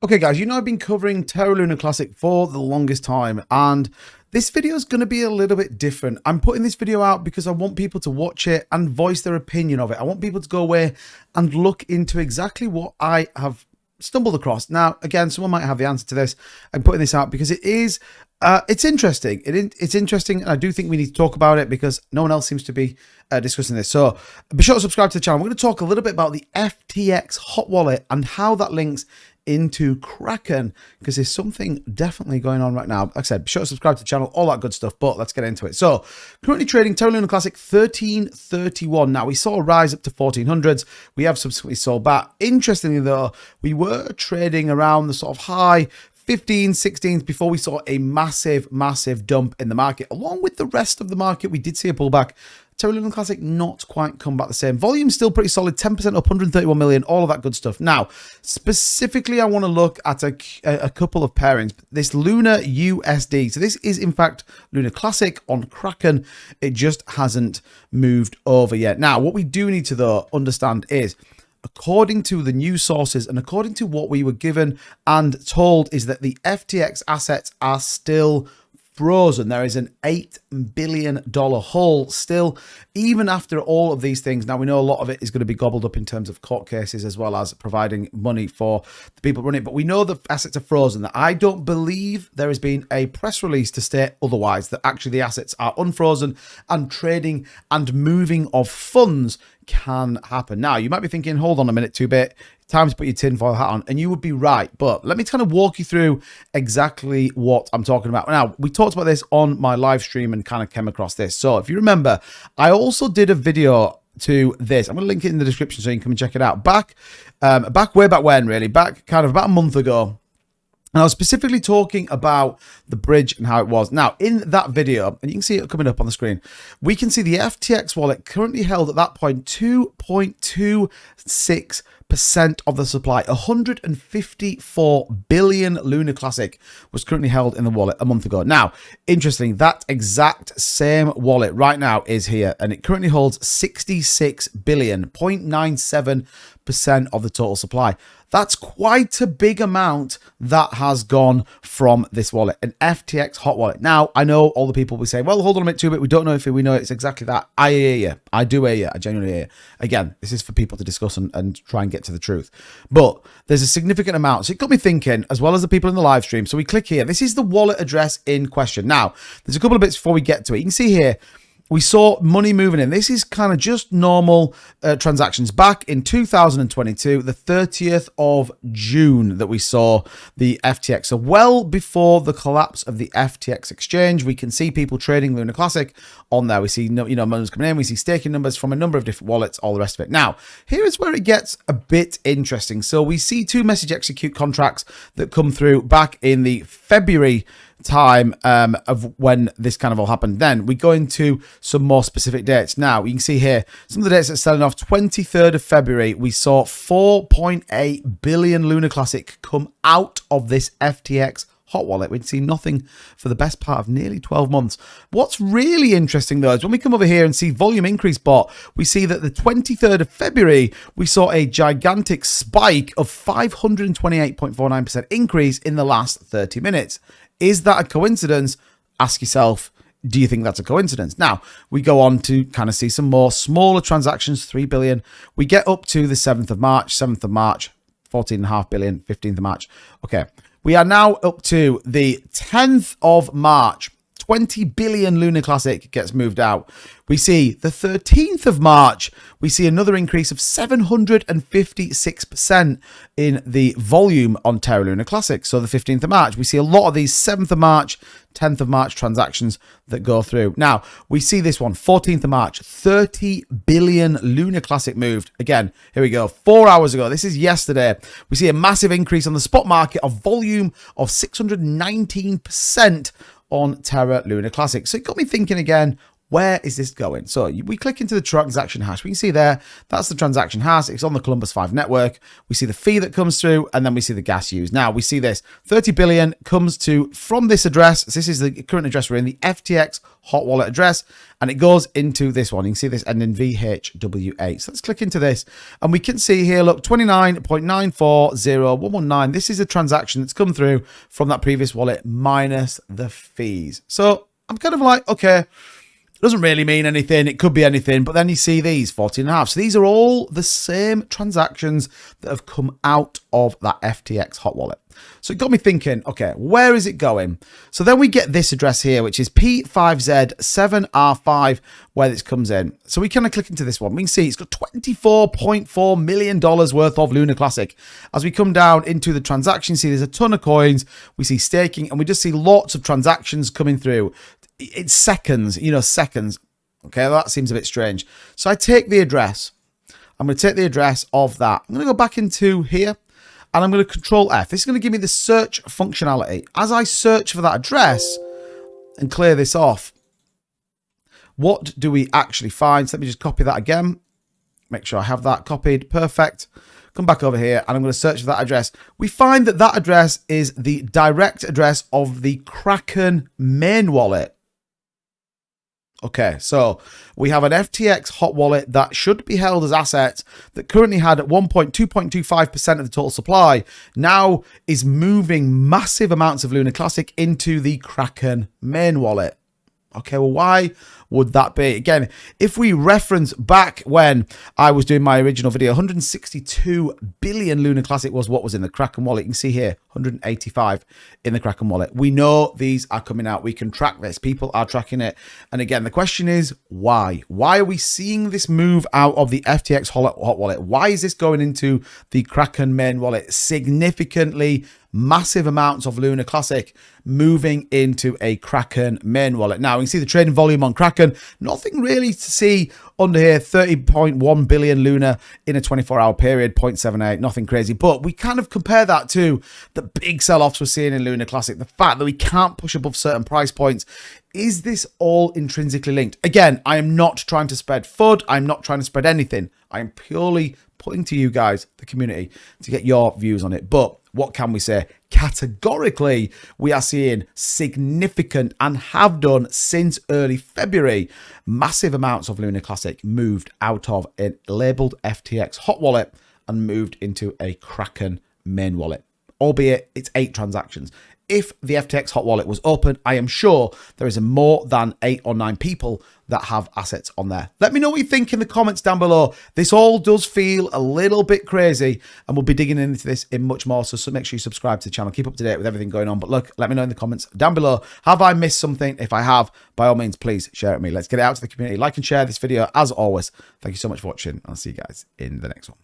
Okay, guys, you know I've been covering Terra Luna Classic for the longest time, and this video is going to be a little bit different. I'm putting this video out because I want people to watch it and voice their opinion of it. I want people to go away and look into exactly what I have stumbled across. Now, again, someone might have the answer to this. I'm putting this out because it is, it's interesting. It's interesting, and I do think we need to talk about it because no one else seems to be discussing this. So be sure to subscribe to the channel. We're going to talk a little bit about the FTX hot wallet and how that links into Kraken, because there's something definitely going on right now. Like I said, be sure to subscribe to the channel, all that good stuff, but let's get into it. So currently trading Terra Luna Classic 1331. Now we saw a rise up to 1400s. We have subsequently sold back. Interestingly though, we were trading around the sort of high 15s, 16s before we saw a massive dump in the market. Along with the rest of the market, we did see a pullback. Terra Luna Classic not quite come back the same. Volume still pretty solid, 10% up, 131 million, all of that good stuff. Now, specifically, I want to look at a couple of pairings. This Luna USD. So this is, in fact, Luna Classic on Kraken. It just hasn't moved over yet. Now, what we do need to, though, understand is, according to the news sources and according to what we were given and told, is that the FTX assets are still frozen. There is an $8 billion hole still, even after all of these things. Now, we know a lot of it is going to be gobbled up in terms of court cases as well as providing money for the people running it. But we know the assets are frozen. That I don't believe there has been a press release to state otherwise, that actually the assets are unfrozen and trading and moving of funds can happen. Now, you might be thinking, hold on a minute, 2-bit, time to put your tinfoil hat on, and you would be right. But let me kind of walk you through exactly what I'm talking about. Now, we talked about this on my live stream and kind of came across this. So if you remember, I also did a video to this. I'm going to link it in the description so you can come and check it out. Back way back when, really, back kind of about a month ago. And I was specifically talking about the bridge and how it was. Now, in that video, and you can see it coming up on the screen, we can see the FTX wallet currently held at that point 2.26% of the supply. 154 billion Luna Classic was currently held in the wallet a month ago. Now, interesting, that exact same wallet right now is here, and it currently holds 66 billion, 0.97% of the total supply. That's quite a big amount that has gone from this wallet, an FTX hot wallet. Now, I know all the people will say, well, hold on a minute, 2-bit, we don't know if we know it's exactly that. I hear you. I do hear you. I genuinely hear you. Again, this is for people to discuss and try and get to the truth. But there's a significant amount. So it got me thinking, as well as the people in the live stream. So we click here. This is the wallet address in question. Now, there's a couple of bits before we get to it. You can see here, we saw money moving in. This is kind of just normal transactions. Back in 2022, the 30th of June that we saw the FTX. So well before the collapse of the FTX exchange, we can see people trading Luna Classic on there. We see, numbers coming in. We see staking numbers from a number of different wallets, all the rest of it. Now, here is where it gets a bit interesting. So we see two message execute contracts that come through back in the February time of when this kind of all happened. Then we go into some more specific dates. Now you can see here some of the dates that are selling off. 23rd of February, we saw 4.8 billion Luna Classic come out of this FTX hot wallet. We'd seen nothing for the best part of nearly 12 months. What's really interesting though is when we come over here and see volume increase bot, we see that the 23rd of February, we saw a gigantic spike of 528.49% increase in the last 30 minutes. Is that a coincidence? Ask yourself, do you think that's a coincidence? Now, we go on to kind of see some more smaller transactions, 3 billion. We get up to the 7th of March, 14.5 billion, 15th of March. Okay, we are now up to the 10th of March. 20 billion Luna Classic gets moved out. We see the 13th of March, we see another increase of 756% in the volume on Terra Luna Classic. So the 15th of March, we see a lot of these 7th of March, 10th of March transactions that go through. Now, we see this one, 14th of March, 30 billion Luna Classic moved. Again, here we go, 4 hours ago. This is yesterday. We see a massive increase on the spot market of volume of 619% on Terra Luna Classic. So it got me thinking again, Where is this going? So we click into the transaction hash. We can see there, that's the transaction hash. It's on the Columbus 5 network. We see the fee that comes through, and then we see the gas used. Now we see this 30 billion comes to from this address. So this is the current address we're in, the FTX hot wallet address, and it goes into this one. You can see this ending VHW8. So let's click into this, and we can see here, look, 29.940119. This is a transaction that's come through from that previous wallet minus the fees. So I'm kind of like, okay, doesn't really mean anything. It could be anything. But then you see these 14.5. So these are all the same transactions that have come out of that FTX hot wallet. So it got me thinking, okay, where is it going? So then we get this address here, which is P5Z7R5, where this comes in. So we kind of click into this one. We can see it's got $24.4 million worth of Lunar Classic. As we come down into the transaction, see there's a ton of coins. We see staking, and we just see lots of transactions coming through. It's seconds, seconds. Okay, that seems a bit strange. So I take the address. I'm going to take the address of that. I'm going to go back into here, and I'm going to Control F. This is going to give me the search functionality. As I search for that address and clear this off, what do we actually find? So let me just copy that again. Make sure I have that copied. Perfect. Come back over here, and I'm going to search for that address. We find that that address is the direct address of the Kraken main wallet. Okay, so we have an FTX hot wallet that should be held as assets that currently had at 2.25% of the total supply, now is moving massive amounts of Lunar Classic into the Kraken main wallet. Okay, well, why would that be? Again, if we reference back when I was doing my original video, 162 billion Lunar Classic was what was in the Kraken wallet. You can see here, 185 in the Kraken wallet. We know these are coming out. We can track this. People are tracking it. And again, the question is why? Why are we seeing this move out of the FTX hot wallet? Why is this going into the Kraken main wallet? Significantly massive amounts of Lunar Classic moving into a Kraken main wallet. Now, we can see the trading volume on Kraken. Nothing really to see under here. 30.1 billion Lunar in a 24-hour period, 0.78, nothing crazy. But we kind of compare that to the big sell-offs we're seeing in Lunar Classic. The fact that we can't push above certain price points. Is this all intrinsically linked? Again, I am not trying to spread FUD. I'm not trying to spread anything. I am purely putting to you guys, the community, to get your views on it. But what can we say? Categorically, we are seeing significant, and have done since early February, massive amounts of Lunar Classic moved out of a labeled FTX hot wallet and moved into a Kraken main wallet, albeit it's 8 transactions. If the FTX hot wallet was open, I am sure there is more than 8 or 9 people that have assets on there. Let me know what you think in the comments down below. This all does feel a little bit crazy, and we'll be digging into this in much more. So make sure you subscribe to the channel. Keep up to date with everything going on. But look, let me know in the comments down below. Have I missed something? If I have, by all means, please share it with me. Let's get it out to the community. Like and share this video as always. Thank you so much for watching. I'll see you guys in the next one.